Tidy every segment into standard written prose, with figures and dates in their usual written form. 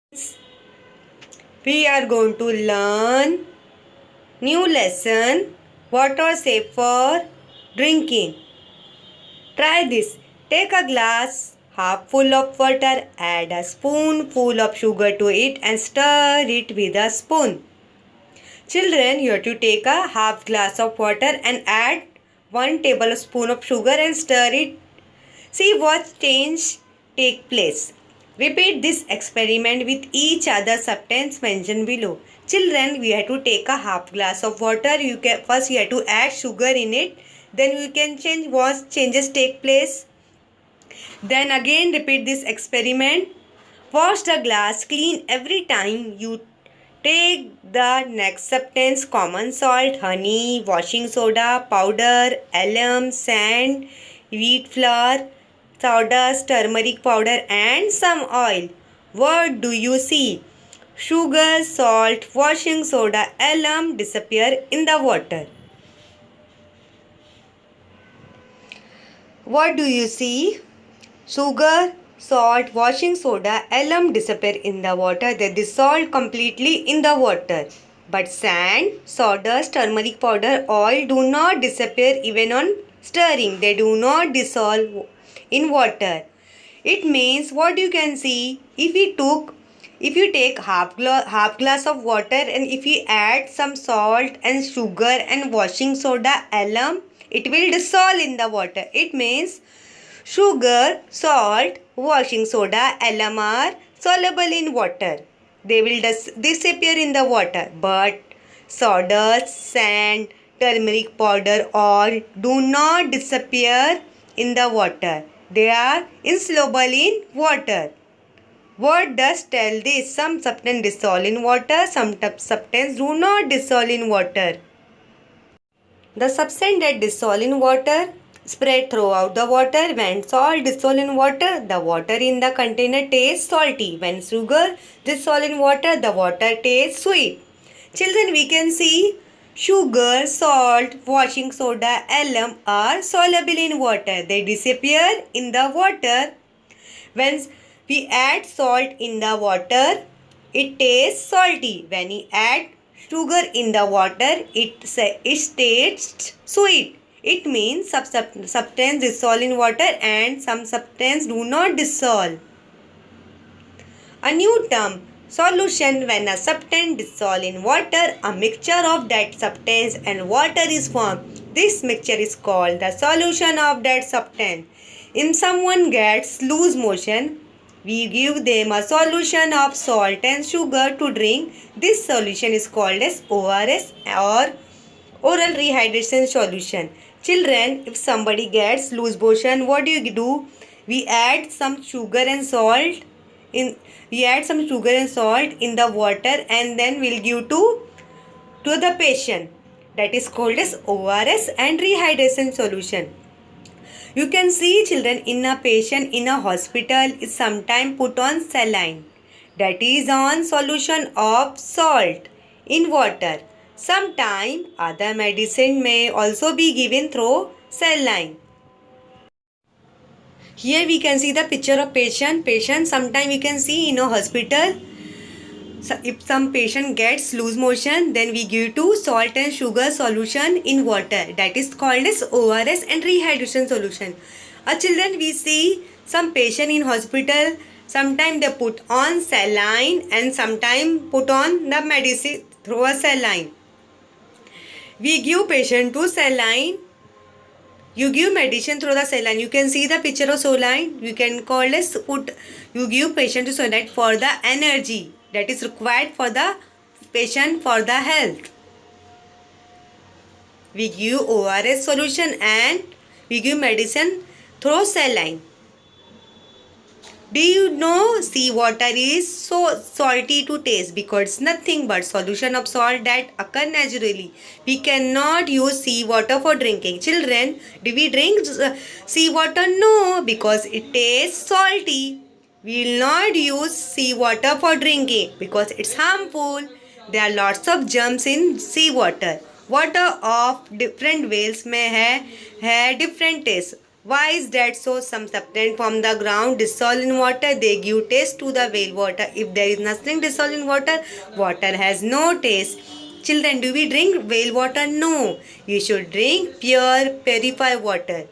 We are going to learn new lesson, water safe for drinking. Try this. Take a glass half full of water, add a spoonful of sugar to it and stir it with a spoon. Children, you have to take a half glass of water and add 1 tablespoon of sugar and stir it. See what change take place. Repeat this experiment with each other substance mentioned below. Children, we have to take a half glass of water. First you have to add sugar in it. Then we can change what changes take place. Then again repeat this experiment. Wash the glass clean every time you take the next substance: common salt, honey, washing soda, powder, alum, sand, wheat flour, sawdust, turmeric powder and some oil. What do you see? Sugar, salt, washing soda, alum disappear in the water. What do you see? Sugar, salt, washing soda, alum disappear in the water. They dissolve completely in the water. But sand, sawdust, turmeric powder, oil do not disappear even on stirring. They do not dissolve in water. It means what you can see, if you take half glass of water and if you add some salt and sugar and washing soda, alum, it will dissolve in the water. It means sugar, salt, washing soda, alum are soluble in water. They will disappear in the water. But sawdust, sand, turmeric powder, oil do not disappear in the water. They are insoluble in water. What does tell this? Some substance dissolve in water, some substance do not dissolve in water. The substance that dissolve in water spread throughout the water. When salt dissolve in water, the water in the container tastes salty. When sugar dissolve in water, the water tastes sweet. Children, we can see sugar, salt, washing soda, alum are soluble in water. They disappear in the water. When we add salt in the water, it tastes salty. When we add sugar in the water, it tastes sweet. It means some substance dissolve in water and some substance do not dissolve. A new term, solution. When a substance dissolve in water, a mixture of that substance and water is formed. This mixture is called the solution of that substance. If someone gets loose motion, we give them a solution of salt and sugar to drink. This solution is called as ORS or oral rehydration solution. Children, if somebody gets loose motion, what do? We add some sugar and salt in the water and then we'll give to the patient. That is called as ORS and rehydration solution. You can see, children, in a patient in a hospital is sometimes put on saline. That is on solution of salt in water. Sometimes other medicine may also be given through saline. Here we can see the picture of patient. Sometimes we can see in a hospital. So if some patient gets loose motion, then we give to salt and sugar solution in water. That is called as ORS and rehydration solution. Children, we see some patient in hospital. Sometimes they put on saline and sometimes put on the medicine through a saline. We give patient to saline. You give medicine through the saline. You can see the picture of saline. You can call as you give patient to saline for the energy that is required for the patient for the health. We give ORS solution and we give medicine through saline. Do you know seawater is so salty to taste because it's nothing but solution of salt that occur naturally. We cannot use seawater for drinking. Children, do we drink seawater? No, because it tastes salty. We will not use seawater for drinking because it's harmful. There are lots of germs in seawater. Water of different whales may have different taste. Why is that so? Some substance from the ground dissolve in water. They give taste to the well water. If there is nothing dissolved in water, water has no taste. Children, do we drink well water? No. You should drink pure, purified water.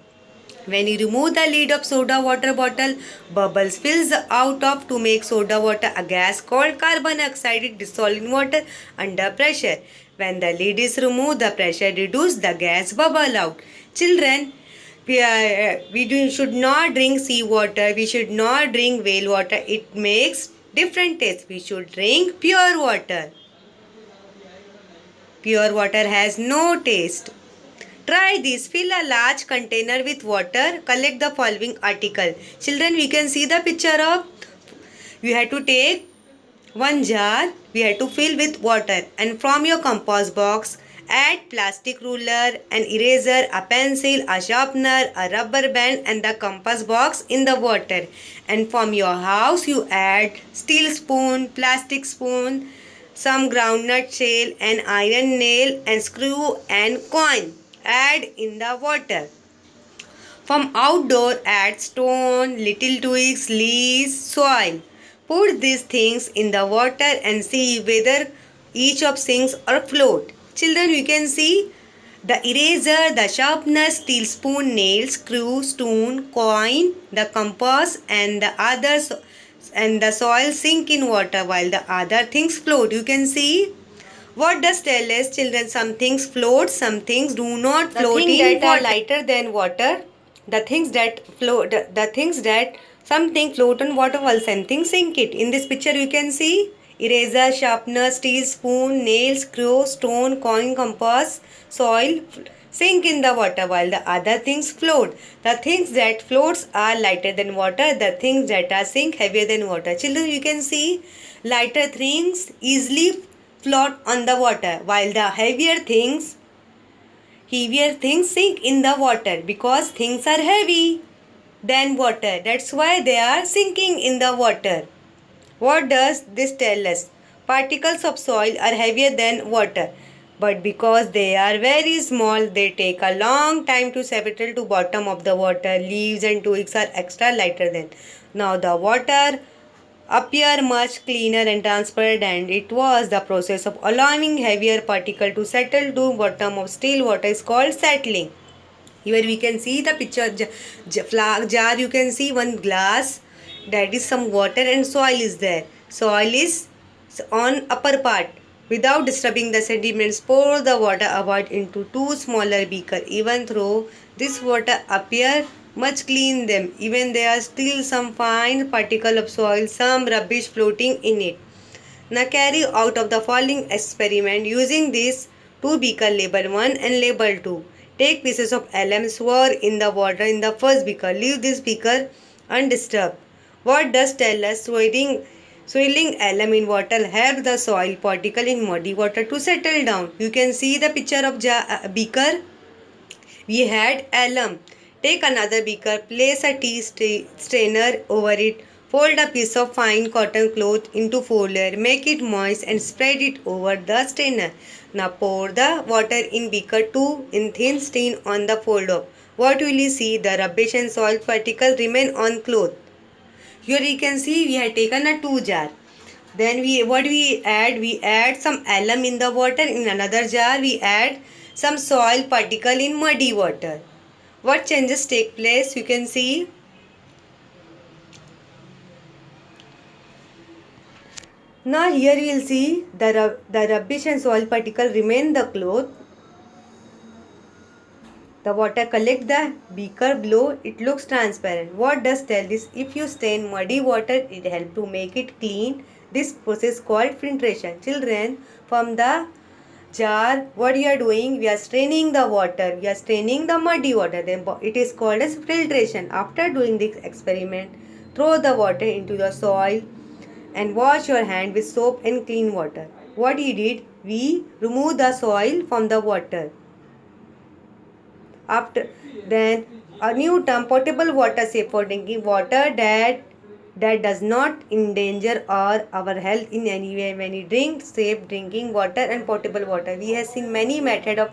When you remove the lid of soda water bottle, bubbles fills out of to make soda water. A gas called carbon dioxide is dissolved in water under pressure. When the lid is removed, the pressure reduces, the gas bubble out. Children, should not drink sea water. We should not drink whale water. It makes different taste. We should drink pure water. Pure water has no taste. Try this. Fill a large container with water. Collect the following article. Children, we can see the picture of. We have to take one jar. We have to fill with water. And from your compost box, add plastic ruler, an eraser, a pencil, a sharpener, a rubber band and the compass box in the water. And from your house, you add steel spoon, plastic spoon, some groundnut shell, an iron nail and screw and coin. Add in the water. From outdoor, add stone, little twigs, leaves, soil. Put these things in the water and see whether each of sinks or float. Children, you can see the eraser, the sharpener, steel spoon, nail, screw, stone, coin, the compass and the others and the soil sink in water while the other things float. You can see. What does tell us, children? Some things float, some things do not float in water. The things that are lighter than water, the things that float, the things that something float on water while something sink it. In this picture, you can see eraser, sharpener, steel spoon, nail, screw, stone, coin, compass, soil sink in the water while the other things float. The things that floats are lighter than water. The things that are sink heavier than water. Children, you can see lighter things easily float on the water while the heavier things sink in the water because things are heavy than water. That's why they are sinking in the water. What does this tell us? Particles of soil are heavier than water, but because they are very small, they take a long time to settle to bottom of the water. Leaves and twigs are extra lighter than. Now the water appear much cleaner and transparent, and it was the process of allowing heavier particle to settle to bottom of still water is called settling. Here we can see the picture jar. You can see one glass, that is some water and soil is there. Soil is on upper part. Without disturbing the sediments, pour the water about into two smaller beakers. Even though this water appear much clean them, even there are still some fine particle of soil, some rubbish floating in it. Now carry out of the following experiment using this two beaker, label 1 and label 2. Take pieces of alum, swirl in the water in the first beaker. Leave this beaker undisturbed. What does tell us? Swirling alum in water helps the soil particle in muddy water to settle down. You can see the picture of beaker. We had alum. Take another beaker, place a tea strainer over it, fold a piece of fine cotton cloth into 4 layers, make it moist and spread it over the strainer. Now pour the water in beaker 2 in thin stream on the fold up. What will you see? The rubbish and soil particles remain on cloth. Here you can see we have taken a 2 jar. Then we add? We add some alum in the water. In another jar we add some soil particle in muddy water. What changes take place? You can see. Now here you will see the rubbish and soil particle remain the cloth. The water collect the beaker below. It looks transparent. What does tell this? If you stain muddy water, it helps to make it clean. This process called filtration. Children, from the jar, what you are doing? We are straining the water. We are straining the muddy water. Then it is called as filtration. After doing this experiment, throw the water into the soil and wash your hand with soap and clean water. What we did? We remove the soil from the water. After then, a new term, potable water, safe for drinking water, that does not endanger our health in any way. When we drink, safe drinking water and potable water. We have seen many methods of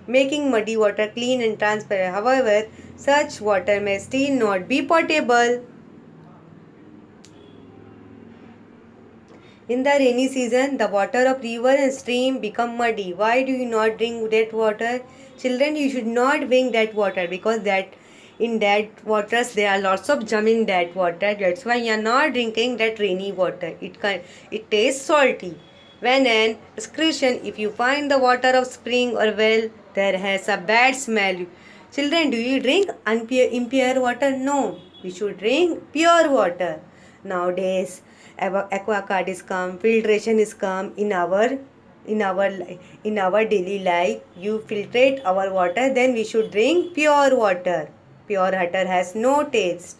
making muddy water clean and transparent. However, such water may still not be potable. In the rainy season, the water of river and stream become muddy. Why do you not drink that water? Children, you should not drink that water because in that waters there are lots of germ in that water. That's why you are not drinking that rainy water. It tastes salty. When an excretion, if you find the water of spring or well, there has a bad smell. Children, do you drink impure water? No. We should drink pure water. Nowadays, aquacard is come, filtration is come in our daily life. You filtrate our water, then we should drink pure water. Pure water has no taste.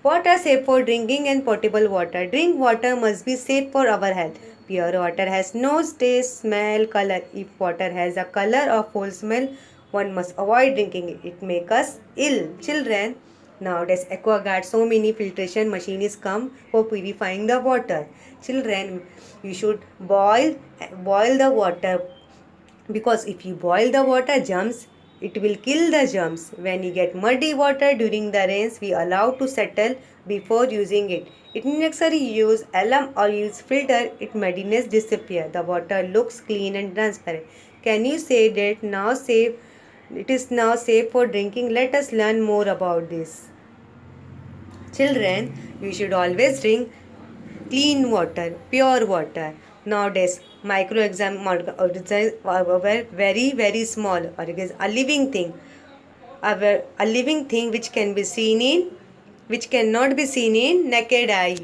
Water safe for drinking and potable water. Drink water must be safe for our health. Pure water has no taste, smell, color. If water has a color or foul smell, one must avoid drinking it. It makes us ill. Children, nowadays AquaGuard, so many filtration machines come for purifying the water. Children, you should boil the water, because if you boil the water, germs, it will kill the germs. When you get muddy water during the rains, we allow to settle before using it. It is necessary use alum or use filter, it muddiness disappear. The water looks clean and transparent. Can you say that now safe? It is now safe for drinking. Let us learn more about this. Children, you should always drink clean water, pure water. Nowadays, microorganisms are very small, or it is a living thing. A living thing which cannot be seen in naked eye,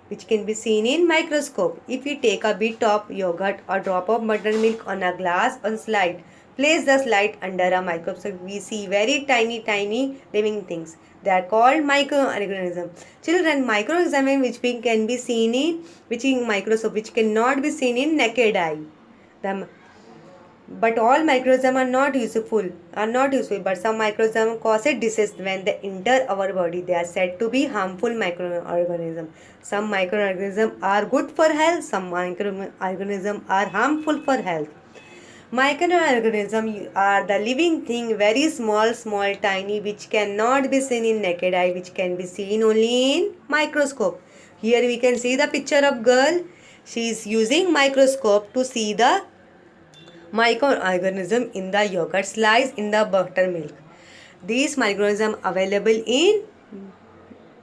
which can be seen in microscope. If we take a bit of yogurt or drop of buttermilk on a glass or slide, place the slide under a microscope, we see very tiny living things. They are called microorganisms. Children, microorganisms which can be seen in microscope, which cannot be seen in naked eye. But all microorganisms are not useful. But some microorganisms cause disease when they enter our body. They are said to be harmful microorganisms. Some microorganisms are good for health. Some microorganisms are harmful for health. Microorganisms are the living thing, very small, tiny, which cannot be seen in naked eye, which can be seen only in microscope. Here we can see the picture of girl. She is using microscope to see the microorganism in the yogurt slice in the buttermilk. These microorganisms available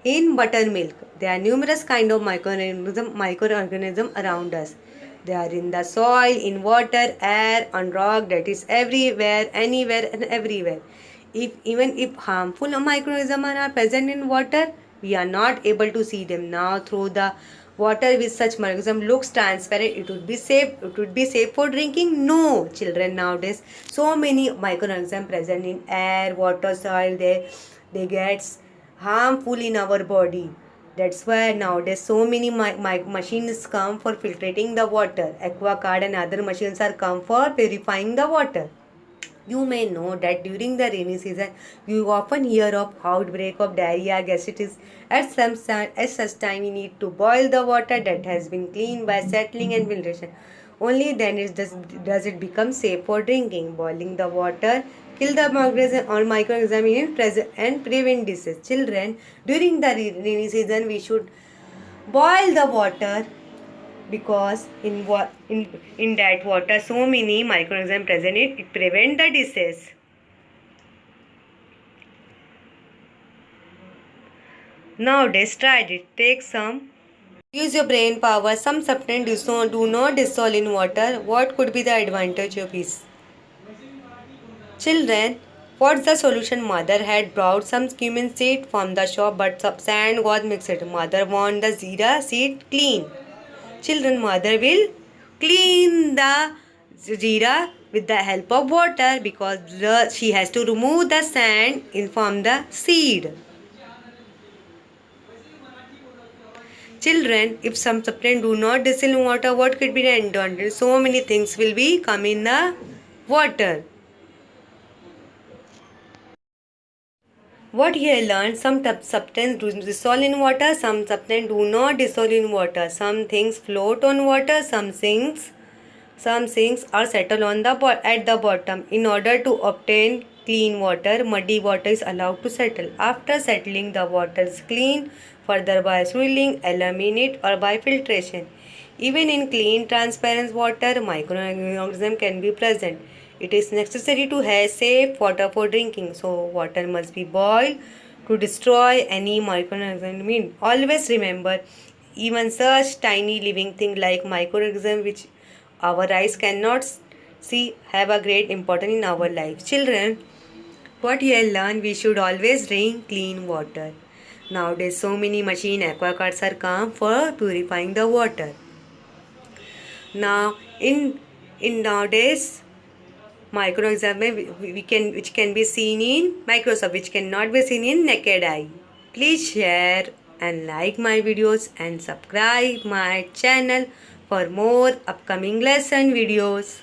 in buttermilk. There are numerous kind of microorganism around us. They are in the soil, in water, air, on rock, that is everywhere, anywhere and everywhere. Even if harmful microorganisms are present in water, we are not able to see them. Now through the water with such microorganism looks transparent, it would be safe for drinking. No, children, nowadays so many microorganisms present in air, water, soil, they get harmful in our body. That's why nowadays so many machines come for filtrating the water. AquaGuard and other machines are come for purifying the water. You may know that during the rainy season, you often hear of outbreak of diarrhea, gastritis. At such time, we need to boil the water that has been cleaned by settling and filtration. Only then does it become safe for drinking. Boiling the water kill the microorganisms and prevent disease. Children, during the rainy season, we should boil the water, because in that water so many microorganisms present, it prevent the disease. Nowadays, try it. Take some. Use your brain power. Some substances do not dissolve in water. What could be the advantage of this? Children, what's the solution? Mother had brought some cumin seed from the shop, but some sand was mixed. Mother want the jeera seed clean. Children, mother will clean the jeera with the help of water, because she has to remove the sand from the seed. Children, if some substance do not dissolve in water, what could be the advantage? So many things will be come in the water. What here learned, some substance do dissolve in water, some substance do not dissolve in water. Some things float on water, some things Some sinks are settled on the at the bottom. In order to obtain clean water, muddy water is allowed to settle. After settling, the water is cleaned further by swirling, eliminate, or by filtration. Even in clean, transparent water, microorganisms can be present. It is necessary to have safe water for drinking, so water must be boiled to destroy any microorganism. Always remember, even such tiny living thing like microorganism which our eyes cannot see have a great importance in our life. Children, what you have learned, we should always drink clean water. Nowadays, so many machine aquaguards are come for purifying the water. Now, in nowadays, microorganism which can be seen in microscope, which cannot be seen in naked eye. Please share and like my videos and subscribe my channel for more upcoming lesson videos.